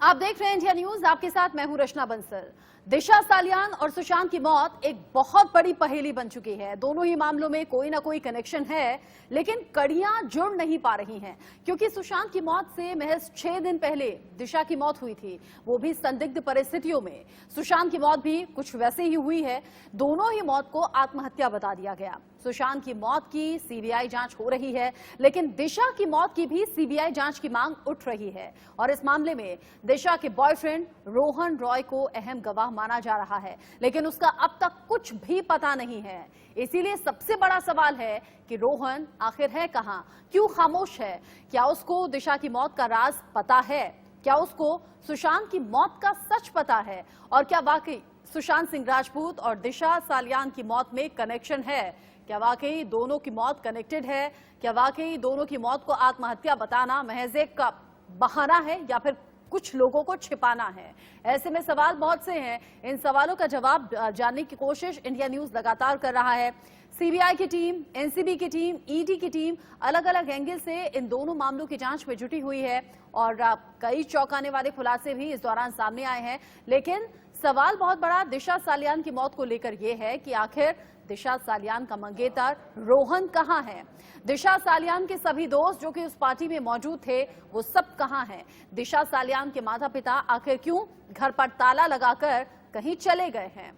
आप देख रहे हैं इंडिया न्यूज, आपके साथ मैं हूं रचना बंसल। दिशा सालियान और सुशांत की मौत एक बहुत बड़ी पहेली बन चुकी है। दोनों ही मामलों में कोई ना कोई कनेक्शन है, लेकिन कड़ियां जुड़ नहीं पा रही हैं, क्योंकि सुशांत की मौत से महज 6 दिन पहले दिशा की मौत हुई थी, वो भी संदिग्ध परिस्थितियों में। सुशांत की मौत भी कुछ वैसे ही हुई है। दोनों ही मौत को आत्महत्या बता दिया गया। सुशांत की मौत की सीबीआई जांच हो रही है, लेकिन दिशा की मौत की भी सीबीआई जांच की मांग उठ रही है। और इस मामले में दिशा के बॉयफ्रेंड रोहन रॉय को अहम गवाह माना जा रहा है, लेकिन उसका अब तक कुछ भी पता नहीं है। इसीलिए सबसे बड़ा सवाल है कि रोहन आखिर है कहां, क्यों खामोश है? क्या उसको दिशा की मौत का राज पता है? क्या उसको सुशांत की मौत का सच पता है? और क्या वाकई सुशांत सिंह राजपूत और दिशा सालियान की मौत में कनेक्शन है? क्या वाकई दोनों की मौत कनेक्टेड है? क्या वाकई दोनों की मौत को आत्महत्या बताना महज एक का बहाना है, या फिर कुछ लोगों को छिपाना है? ऐसे में सवाल बहुत से हैं। इन सवालों का जवाब जानने की कोशिश इंडिया न्यूज लगातार कर रहा है। सीबीआई की टीम, एनसीबी की टीम, ईडी की टीम अलग अलग एंगल से इन दोनों मामलों की जांच में जुटी हुई है, और कई चौंकाने वाले खुलासे भी इस दौरान सामने आए हैं। लेकिन सवाल बहुत बड़ा दिशा सालियान की मौत को लेकर यह है कि आखिर दिशा सालियान का मंगेतर रोहन कहां है? दिशा सालियान के सभी दोस्त जो कि उस पार्टी में मौजूद थे, वो सब कहां हैं? दिशा सालियान के माता पिता आखिर क्यों घर पर ताला लगाकर कहीं चले गए हैं?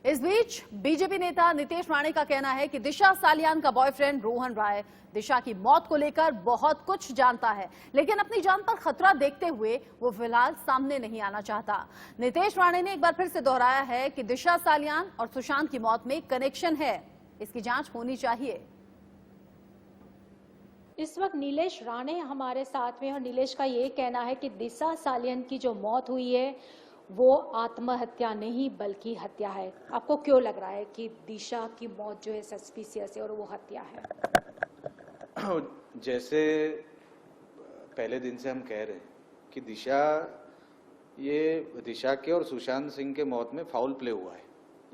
इस बीच बीजेपी नेता नितेश राणे का कहना है कि दिशा सालियान का बॉयफ्रेंड रोहन राय दिशा की मौत को लेकर बहुत कुछ जानता है, लेकिन अपनी जान पर खतरा देखते हुए वो फिलहाल सामने नहीं आना चाहता। नितेश राणे ने एक बार फिर से दोहराया है कि दिशा सालियान और सुशांत की मौत में कनेक्शन है, इसकी जांच होनी चाहिए। इस वक्त नीलेश राणे हमारे साथ में, और नीलेश का ये कहना है कि दिशा सालियान की जो मौत हुई है वो आत्महत्या नहीं बल्कि हत्या है। आपको क्यों लग रहा है कि दिशा की मौत जो है सस्पिशियस है और वो हत्या है? जैसे पहले दिन से हम कह रहे हैं कि दिशा के और सुशांत सिंह के मौत में फाउल प्ले हुआ है।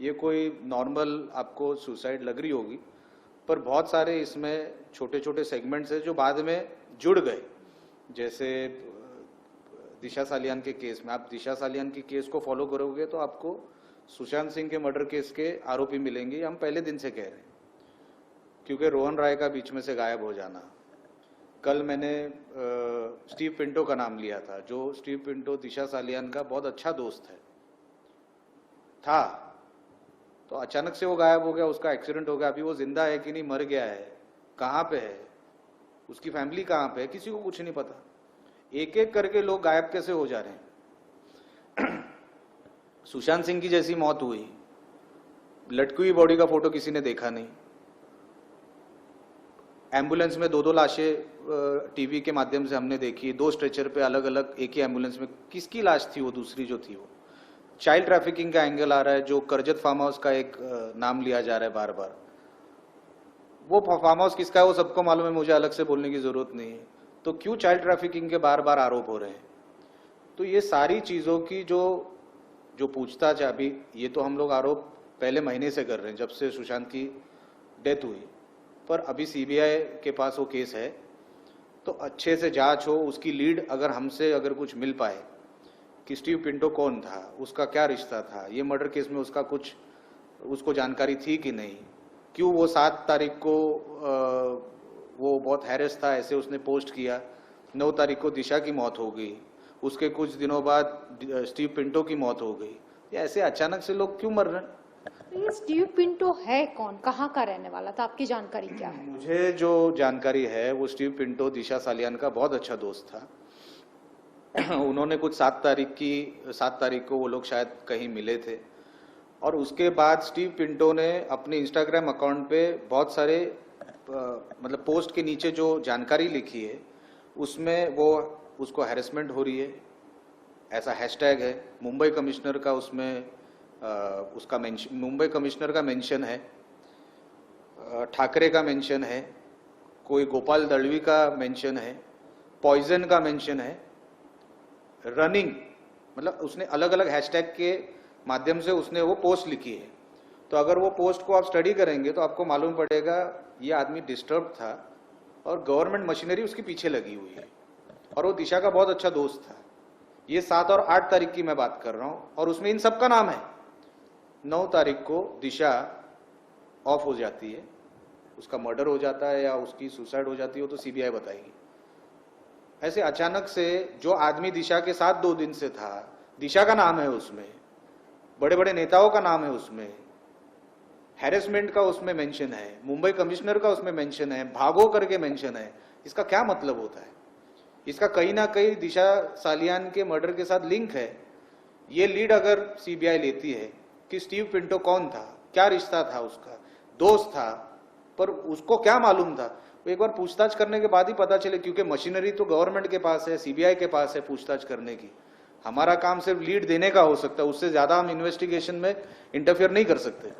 ये कोई नॉर्मल आपको सुसाइड लग रही होगी, पर बहुत सारे इसमें छोटे छोटे सेगमेंट्स हैं जो बाद में जुड़ गए। जैसे दिशा सालियान के केस में, आप दिशा सालियान की केस को फॉलो करोगे तो आपको सुशांत सिंह के मर्डर केस के आरोपी मिलेंगे। हम पहले दिन से कह रहे हैं, क्योंकि रोहन राय का बीच में से गायब हो जाना। कल मैंने स्टीव पिंटो का नाम लिया था, जो स्टीव पिंटो दिशा सालियान का बहुत अच्छा दोस्त था, तो अचानक से वो गायब हो गया, उसका एक्सीडेंट हो गया। अभी वो जिंदा है कि नहीं, मर गया है, कहाँ पे है, उसकी फैमिली कहाँ पे है, किसी को कुछ नहीं पता। एक एक करके लोग गायब कैसे हो जा रहे हैं। सुशांत सिंह की जैसी मौत हुई, लटकी हुई बॉडी का फोटो किसी ने देखा नहीं। एम्बुलेंस में 2-2 लाशें टीवी के माध्यम से हमने देखी, 2 स्ट्रेचर पे अलग अलग एक ही एम्बुलेंस में। किसकी लाश थी वो? दूसरी जो थी वो। चाइल्ड ट्रैफिकिंग का एंगल आ रहा है, जो करजत फार्म हाउस का एक नाम लिया जा रहा है बार बार। वो फार्म हाउस किसका है वो सबको मालूम है, मुझे अलग से बोलने की जरूरत नहीं है। तो क्यों चाइल्ड ट्रैफिकिंग के बार बार आरोप हो रहे हैं? तो ये सारी चीजों की जो पूछताछ है अभी, ये तो हम लोग आरोप पहले महीने से कर रहे हैं, जब से सुशांत की डेथ हुई। पर अभी सीबीआई के पास वो केस है, तो अच्छे से जांच हो, उसकी लीड अगर हमसे अगर कुछ मिल पाए कि स्टीव पिंटो कौन था, उसका क्या रिश्ता था, ये मर्डर केस में उसका कुछ उसको जानकारी थी कि नहीं, क्यों वो 7 तारीख को वो बहुत हैरेस था, ऐसे उसने पोस्ट किया, 9 तारीख को दिशा की मौत हो गई, उसके कुछ दिनों बाद स्टीव पिंटो की मौत हो गई। ऐसे अचानक से लोग क्यों मर रहे हैं? ये स्टीव पिंटो है कौन, कहाँ का रहने वाला था, आपकी जानकारी क्या है? मुझे जो जानकारी है, वो स्टीव पिंटो दिशा सालियान का बहुत अच्छा दोस्त था। उन्होंने कुछ 7 तारीख को वो लोग शायद कहीं मिले थे, और उसके बाद स्टीव पिंटो ने अपने इंस्टाग्राम अकाउंट पे बहुत सारे मतलब पोस्ट के नीचे जो जानकारी लिखी है, उसमें वो उसको हैरेसमेंट हो रही है, ऐसा हैशटैग है। मुंबई कमिश्नर का उसमें उसका मेंशन, मुंबई कमिश्नर का मेंशन है, ठाकरे का मेंशन है, कोई गोपाल दलवी का मेंशन है, पॉइजन का मेंशन है, रनिंग, मतलब उसने अलग अलग हैशटैग के माध्यम से उसने वो पोस्ट लिखी है। तो अगर वो पोस्ट को आप स्टडी करेंगे तो आपको मालूम पड़ेगा ये आदमी डिस्टर्ब था और गवर्नमेंट मशीनरी उसके पीछे लगी हुई है, और वो दिशा का बहुत अच्छा दोस्त था। ये 7 और 8 तारीख की मैं बात कर रहा हूं और उसमें इन सबका नाम है। 9 तारीख को दिशा ऑफ हो जाती है, उसका मर्डर हो जाता है या उसकी सुसाइड हो जाती है, वो तो सीबीआई बताएगी। ऐसे अचानक से जो आदमी दिशा के साथ 2 दिन से था, दिशा का नाम है उसमें, बड़े बड़े नेताओं का नाम है उसमें, हैरेसमेंट का उसमें मेंशन है, मुंबई कमिश्नर का उसमें मेंशन है, भागो करके मेंशन है। इसका क्या मतलब होता है? इसका कहीं ना कहीं दिशा सालियान के मर्डर के साथ लिंक है। ये लीड अगर सीबीआई लेती है कि स्टीव पिंटो कौन था, क्या रिश्ता था, उसका दोस्त था, पर उसको क्या मालूम था, एक बार पूछताछ करने के बाद ही पता चले, क्योंकि मशीनरी तो गवर्नमेंट के पास है, सीबीआई के पास है पूछताछ करने की। हमारा काम सिर्फ लीड देने का हो सकता है, उससे ज्यादा हम इन्वेस्टिगेशन में इंटरफेयर नहीं कर सकते।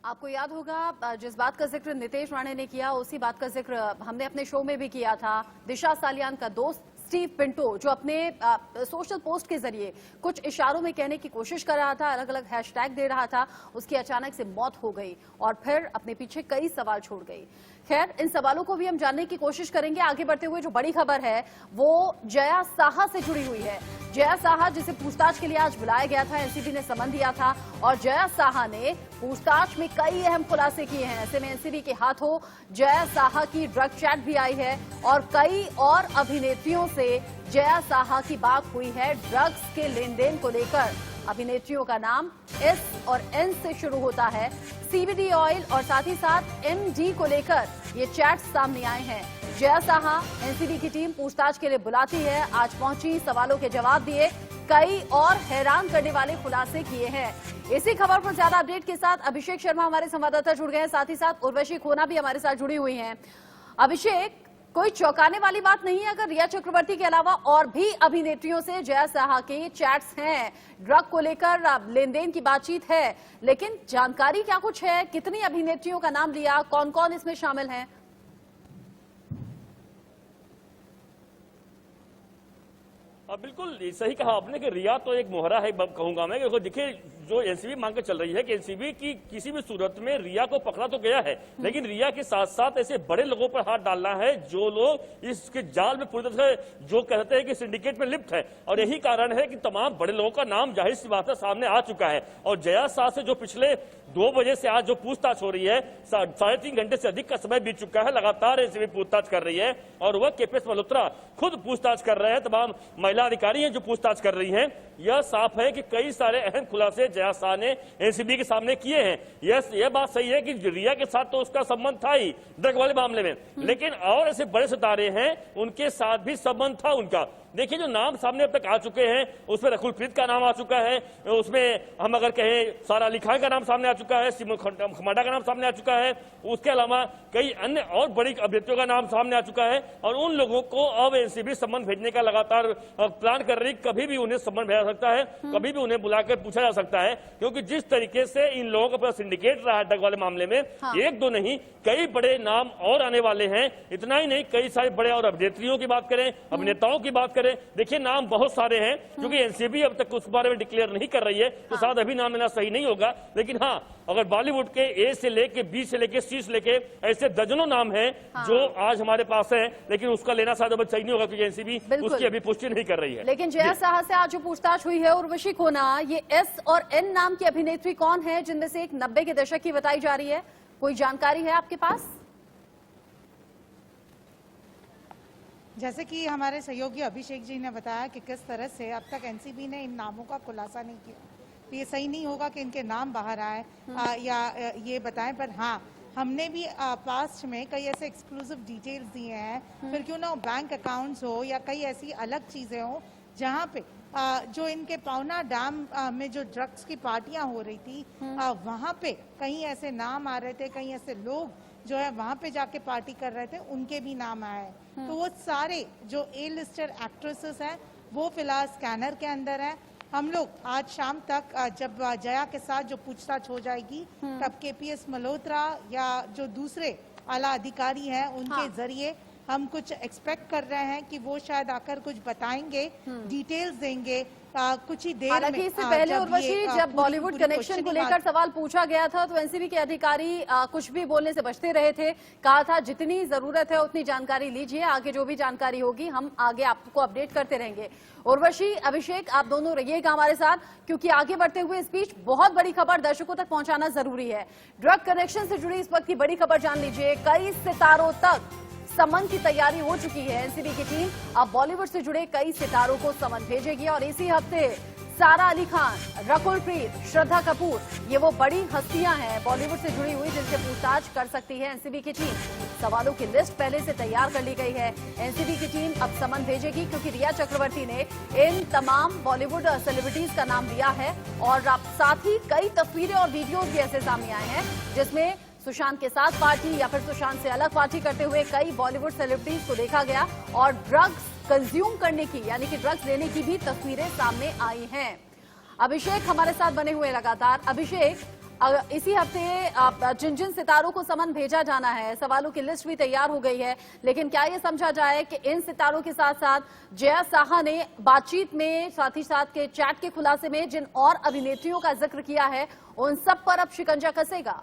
आपको याद होगा जिस बात का जिक्र नितेश राणे ने किया, उसी बात का जिक्र हमने अपने शो में भी किया था। दिशा सालियान का दोस्त स्टीव पिंटो, जो अपने सोशल पोस्ट के जरिए कुछ इशारों में कहने की कोशिश कर रहा था, अलग अलग हैशटैग दे रहा था, उसकी अचानक से मौत हो गई और फिर अपने पीछे कई सवाल छोड़ गई। खैर, इन सवालों को भी हम जानने की कोशिश करेंगे। आगे बढ़ते हुए जो बड़ी खबर है वो जया साहा से जुड़ी हुई है। जया साहा, जिसे पूछताछ के लिए आज बुलाया गया था, एनसीबी ने समन दिया था और जया साहा ने पूछताछ में कई अहम खुलासे किए हैं। ऐसे में एनसीबी के हाथों जया साहा की ड्रग चैट भी आई है और कई और अभिनेत्रियों से जया साहा की बात हुई है ड्रग्स के लेन देन को लेकर। अभिनेत्रियों का नाम एस और एन से शुरू होता है। सीबीडी ऑयल और साथ ही साथ एमडी को लेकर ये चैट सामने आए हैं। जया साहा एनसीबी की टीम पूछताछ के लिए बुलाती है, आज पहुंची, सवालों के जवाब दिए, कई और हैरान करने वाले खुलासे किए हैं। इसी खबर पर ज्यादा अपडेट के साथ अभिषेक शर्मा हमारे संवाददाता जुड़ गए हैं, साथ ही साथ उर्वशी खोना भी हमारे साथ जुड़ी हुई हैं। अभिषेक, कोई चौंकाने वाली बात नहीं है अगर रिया चक्रवर्ती के अलावा और भी अभिनेत्रियों से जया साहा के चैट्स हैं, ड्रग को लेकर लेन देन की बातचीत है, लेकिन जानकारी क्या कुछ है? कितनी अभिनेत्रियों का नाम लिया, कौन कौन इसमें शामिल हैं? बिल्कुल सही कहा आपने कि रिया तो एक मोहरा है, कहूंगा मैं। कि देखिए, जो एनसीबी मांग कर चल रही है कि एनसीबी की किसी भी सूरत में रिया को पकड़ा तो गया है, लेकिन रिया के साथ साथ ऐसे बड़े लोगों पर हाथ डालना है जो लोग इसके जाल में पूरी तरह से जो कहते हैं कि सिंडिकेट में लिप्त है। और यही कारण है कि तमाम बड़े लोगों का नाम जाहिर सी बात है सामने आ चुका है। और जया साह से जो पिछले 2 बजे से आज जो पूछताछ हो रही है, 3.5 घंटे से अधिक का समय बीत चुका है, लगातार एनसीबी पूछताछ कर रही है और वह केपीएस मल्होत्रा खुद पूछताछ कर रहे हैं, तमाम महिला अधिकारी हैं जो पूछताछ कर रही हैं। यह साफ है कि कई सारे अहम खुलासे जया शाह ने एनसीबी के सामने किए हैं। यह बात सही है कि रिया के साथ तो उसका संबंध था ही ड्रग वाले मामले में, लेकिन और ऐसे बड़े सितारे हैं उनके साथ भी संबंध था उनका। देखिए, जो नाम सामने अब तक आ चुके हैं उसमें रकुल प्रीत का नाम आ चुका है, उसमें हम अगर कहें सारा अली खान का नाम सामने आ चुका है, सिमोन खमाडा का नाम सामने आ चुका है, उसके अलावा कई अन्य और बड़ी अभ्यर्थियों का नाम सामने आ चुका है। और उन लोगों को अब एनसीबी सम्मन भेजने का लगातार प्लान कर रही, कभी भी उन्हें सम्मन भेजा सकता है, कभी भी उन्हें बुलाकर पूछा जा सकता है, क्योंकि जिस तरीके से इन लोगों का पूरा सिंडिकेट रहा है ड्रग वाले मामले में, एक दो नहीं कई बड़े नाम और आने वाले हैं। इतना ही नहीं, कई सारे बड़े और अभिनेत्रियों की बात करें, अभिनेताओं की बात करें, देखिए नाम बहुत सारे हैं, क्योंकि एनसीबी अब तक उस बारे में डिक्लेयर नहीं कर रही है, तो शायद अभी नाम लेना सही नहीं होगा। लेकिन हाँ, अगर बॉलीवुड के ए से लेके बी से लेके सी से लेके ऐसे दर्जनों नाम हैं जो आज हमारे पास हैं, लेकिन उसका लेना शायद अब सही नहीं होगा क्योंकि एनसीबी उसकी अभी पुष्टि नहीं कर रही है। लेकिन जया साहा से आज जो पूछताछ हुई है, उर्वशी खोना, ये एस और एन नाम की अभिनेत्री कौन है, जिनमें से एक 90 के दशक की बताई जा रही है? कोई जानकारी है आपके पास? जैसे कि हमारे सहयोगी अभिषेक जी ने बताया कि किस तरह से अब तक एनसीबी ने इन नामों का खुलासा नहीं किया, तो ये सही नहीं होगा कि इनके नाम बाहर आए या ये बताएं। पर हाँ, हमने भी पास्ट में कई ऐसे एक्सक्लूसिव डिटेल्स दिए हैं, फिर क्यों ना बैंक अकाउंट्स हो या कई ऐसी अलग चीज़ें हो जहाँ पे जो इनके पौना डैम में जो ड्रग्स की पार्टियां हो रही थी, वहाँ पे कहीं ऐसे नाम आ रहे थे, कहीं ऐसे लोग जो है वहाँ पे जाके पार्टी कर रहे थे, उनके भी नाम आए। तो वो सारे जो ए लिस्टेड एक्ट्रेसेस हैं वो फिलहाल स्कैनर के अंदर है। हम लोग आज शाम तक जब जया के साथ जो पूछताछ हो जाएगी, तब केपीएस मल्होत्रा या जो दूसरे आला अधिकारी हैं उनके जरिए हम कुछ एक्सपेक्ट कर रहे हैं कि वो शायद आकर कुछ बताएंगे, डिटेल्स देंगे कुछ ही देर में। हालांकि इससे पहले उर्वशी जब बॉलीवुड कनेक्शन को लेकर सवाल पूछा गया था तो एनसीबी के अधिकारी कुछ भी बोलने से बचते रहे थे। कहा था जितनी जरूरत है उतनी जानकारी लीजिए, आगे जो भी जानकारी होगी हम आगे आपको अपडेट करते रहेंगे। उर्वशी, अभिषेक, आप दोनों रहिएगा हमारे साथ, क्योंकि आगे बढ़ते हुए इस बीच बहुत बड़ी खबर दर्शकों तक पहुंचाना जरूरी है। ड्रग कनेक्शन से जुड़ी इस वक्त की बड़ी खबर जान लीजिए। कई सितारों तक समन की तैयारी हो चुकी है। एनसीबी की टीम अब बॉलीवुड से जुड़े कई सितारों को समन भेजेगी और इसी हफ्ते सारा अली खान, रकुल प्रीत, श्रद्धा कपूर, ये वो बड़ी हस्तियां हैं बॉलीवुड से जुड़ी हुई जिनसे पूछताछ कर सकती है एनसीबी की टीम। सवालों की लिस्ट पहले से तैयार कर ली गई है। एनसीबी की टीम अब समन भेजेगी क्योंकि रिया चक्रवर्ती ने इन तमाम बॉलीवुड सेलिब्रिटीज का नाम लिया है और साथ ही कई तस्वीरें और वीडियोज भी ऐसे सामने आए हैं जिसमें सुशांत के साथ पार्टी या फिर सुशांत से अलग पार्टी करते हुए कई बॉलीवुड सेलिब्रिटीज को देखा गया और ड्रग्स कंज्यूम करने की यानी कि ड्रग्स लेने की भी तस्वीरें सामने आई हैं। अभिषेक हमारे साथ बने हुए लगातार। अभिषेक, इसी हफ्ते जिन जिन सितारों को समन भेजा जाना है, सवालों की लिस्ट भी तैयार हो गई है, लेकिन क्या ये समझा जाए कि इन सितारों के साथ साथ जया साहा ने बातचीत में साथ ही साथ के चैट के खुलासे में जिन और अभिनेत्रियों का जिक्र किया है उन सब पर अब शिकंजा कसेगा?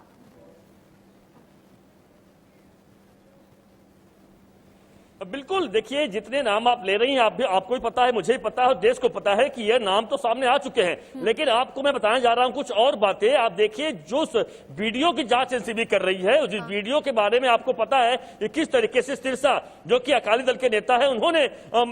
बिल्कुल, देखिए जितने नाम आप ले रही हैं आपको भी पता है, मुझे भी पता है और देश को पता है कि ये नाम तो सामने आ चुके हैं, लेकिन आपको मैं बताने जा रहा हूं कुछ और बातें। आप देखिए जो वीडियो की जांच एनसीबी कर रही है, जिस वीडियो के बारे में आपको पता है कि किस तरीके से सिरसा जो कि अकाली दल के नेता है उन्होंने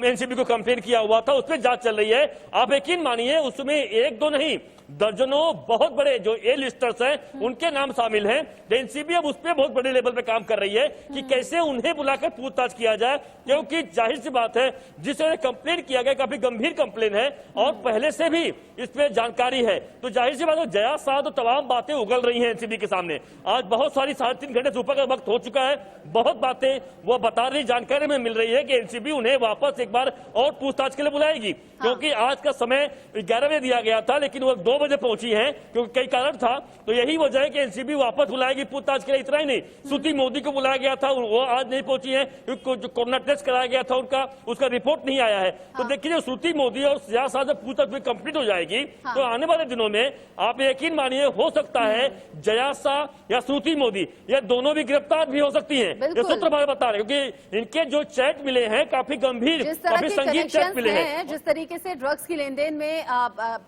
एनसीबी को कंप्लेन किया हुआ था, उस पर जांच चल रही है। आप यकीन मानिए उसमें एक दो नहीं दर्जनों बहुत बड़े जो ए लिस्टर्स हैं उनके नाम शामिल हैं। एनसीबी अब उस पर बहुत बड़े लेवल पे काम कर रही है कि कैसे उन्हें बुलाकर पूछताछ किया जाए, क्योंकि जाहिर सी बात है जिसने कंप्लेन किया गया काफी गंभीर कंप्लेन है और पहले से भी इस पे जानकारी है, तो जाहिर सी बात है जया साह तो तमाम बातें उगल रही हैं एनसीबी के सामने। आज बहुत सारी 3.5 घंटे से ऊपर का वक्त हो चुका है, बहुत बातें वो बता रही, जानकारी में मिल रही है कि एनसीबी उन्हें वापस एक बार और पूछताछ के लिए बुलाएगी, क्योंकि आज का समय 11 बजे दिया गया था लेकिन वो 2 बजे पहुंची है क्योंकि कई कारण था, तो यही वजह है कि एनसीबी वापस बुलाएगी पूछताछ के लिए। इतना ही नहीं, श्रुति मोदी को बुलाया गया था, वो आज नहीं पहुंची है क्योंकि जो कोरोना टेस्ट कराया गया था उनका, उसका रिपोर्ट नहीं आया है। तो देखिए श्रुति मोदी और जया साह जब पूछताछ कंप्लीट हो जाएगी तो आने वाले दिनों में आप यकीन मानिए हो सकता है जया साह या श्रुति मोदी ये दोनों भी गिरफ्तार भी हो सकती हैं। ये सूत्र हमें बता रहे हैं क्योंकि इनके जो चैट मिले हैं काफी गंभीर, काफी संगीन चैट मिले हैं। जिस तरीके से ड्रग्स की लेन देन में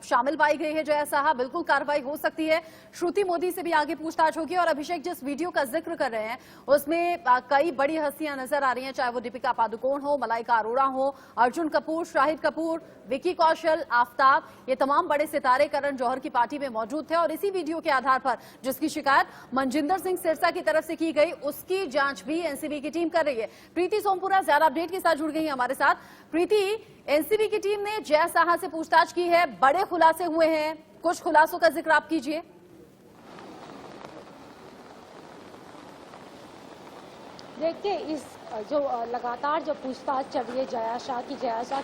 शामिल पाई गई है जया साहा, बिल्कुल कार्रवाई हो सकती है। श्रुति मोदी से भी आगे पूछताछ होगी। और अभिषेक जिस वीडियो का जिक्र कर रहे हैं उसमें कई बड़ी हस्तियां नजर आ रही हैं, चाहे वो दीपिका पादुकोण हो, मलाइका अरोड़ा हो, अर्जुन कपूर, शाहिद कपूर, विकी कौशल, आफ्ताब, ये तमाम बड़े सितारे करण जौहर की पार्टी में मौजूद थे। और इसी वीडियो के आधार पर जिसकी शिकायत मनजिंदर सिंह सिरसा की तरफ से की गई उसकी जांच भी एनसीबी की टीम कर रही है। प्रीति सोमपुरा ज्यादा अपडेट के साथ जुड़ गई है हमारे साथ। प्रीति, एनसीबी की टीम ने जया साहा से पूछताछ की है, बड़े खुलासे हुए हैं, कुछ खुलासों का जिक्र आप कीजिए। देखिए इस जो लगातार जो पूछताछ चल रही है जया शाह की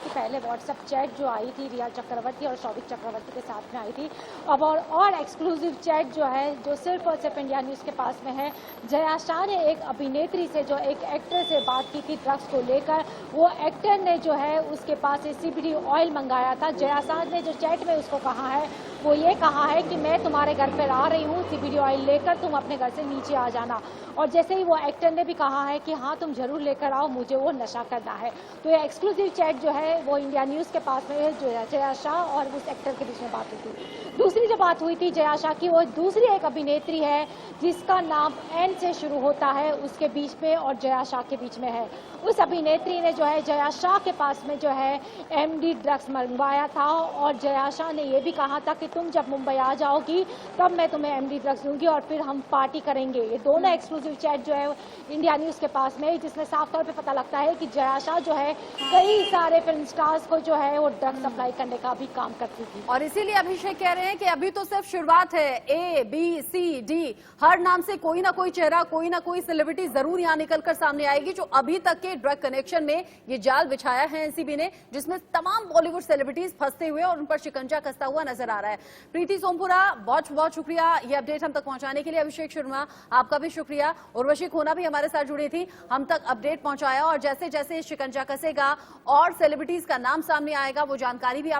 पहले व्हाट्सएप चैट जो आई थी रिया चक्रवर्ती और शौविक चक्रवर्ती के साथ में आई थी, अब और एक्सक्लूसिव चैट जो है जो सिर्फ और सिर्फ इंडिया न्यूज़ के पास में है। जया शाह ने एक अभिनेत्री से जो एक एक्टर से बात की थी ड्रग्स को लेकर, वो एक्टर ने जो है उसके पास से CBD ऑयल मंगाया था। जया शाह ने जो चैट में उसको कहा है वो ये कहा है कि मैं तुम्हारे घर पर आ रही हूँ CBD ऑयल लेकर, तुम अपने घर से नीचे आ जाना। और जैसे ही वो एक्टर ने भी कहा है कि हाँ तुम जरूर लेकर आओ, मुझे वो नशा करना है। तो ये एक्सक्लूसिव चैट जो है वो इंडिया न्यूज़ के पास में है, जो जया शाह और उस एक्टर के बीच में बात हुई थी। दूसरी जो बात हुई थी जया शाह की, वो दूसरी एक अभिनेत्री है जिसका नाम N से शुरू होता है, उसके बीच में और जया शाह के बीच में है। उस अभिनेत्री ने जो है जया शाह के पास में जो है MD ड्रग्स मंगवाया था और जया शाह ने ये भी कहा था कि तुम जब मुंबई आ जाओगी तब मैं तुम्हें MD ड्रग्स दूंगी और फिर हम पार्टी करेंगे। ये दोनों एक्सक्लूसिव चैट जो है इंडिया न्यूज़ के पास में, जिसमें साफ तौर पे पता लगता है कि जया शाह जो है कई सारे फिल्म स्टार्स को जो है वो ड्रग्स सप्लाई करने का भी काम करती थी। और इसीलिए अभिषेक कह रहे हैं कि अभी तो सिर्फ शुरुआत है। A, B, C, D हर नाम से कोई ना कोई चेहरा, कोई ना कोई सेलिब्रिटी जरूर यहाँ निकलकर सामने आएगी जो अभी तक के ड्रग कनेक्शन में ये जाल बिछाया है एनसीबी ने, जिसमें तमाम बॉलीवुड सेलिब्रिटीज फंसते हुए और उन पर शिकंजा कसता हुआ नजर आ रहा है। प्रीति सोमपुरा, बहुत बहुत शुक्रिया ये अपडेट हम तक पहुंचाने के लिए। अभिषेक शर्मा, आपका भी शुक्रिया। उर्वशी खोना भी हमारे साथ जुड़ी थी, हम तक अपडेट पहुंचाया, और जैसे जैसे शिकंजा कसेगा और सेलिब्रिटीज का नाम सामने आएगा वो जानकारी भी आप